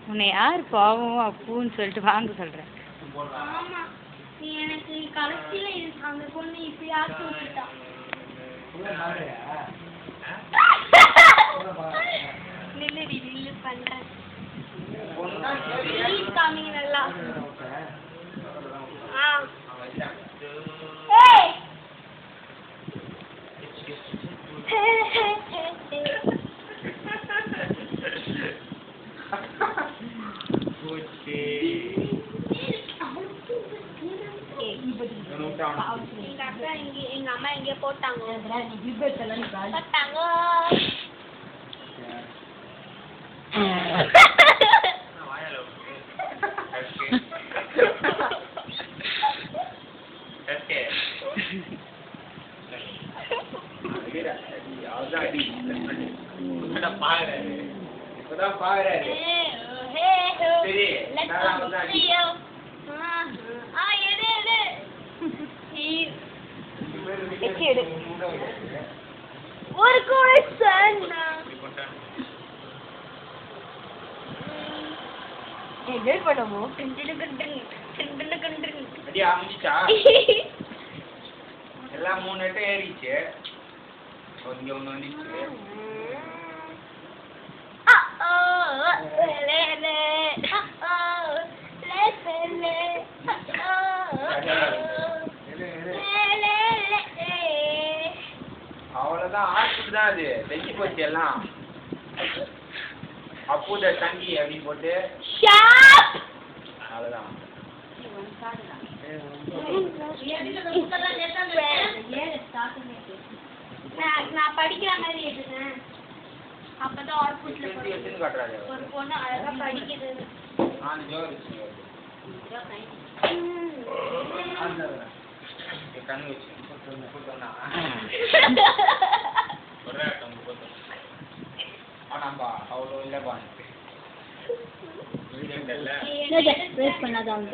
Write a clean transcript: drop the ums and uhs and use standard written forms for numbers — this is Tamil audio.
உன்னை யார் பாவம் அப்புன்னு சொல்லிட்டு வாங்க சொல்றேன். எனக்கு கடைசியில அந்த பொண்ணு இப்படியா தூக்கிட்டா. நில்லு பண்றேன். காமிங்க நல்லா. எங்க அம்மா எங்க போட்டாங்க. ஒரு கோழன் எல்லாம் 3 எட்டு ஏறிச்சு. இங்க ஒண்ணு வந்துச்சு. அவ்வளவுதான், ஆட்டுதான் அது வெட்டி போச்சு எல்லாம். அப்புத தங்கி அப்படி போட்டு அவ்வளவுதான். நான் படிக்கிற மாதிரி எடுத்தேன். அப்பதான் காட்டுறாரு ஒரு பொண்ணு அழகா படிக்குது. கண்ணு வச்சு அவ்வளோ இல்லப்பா பண்ணாதான்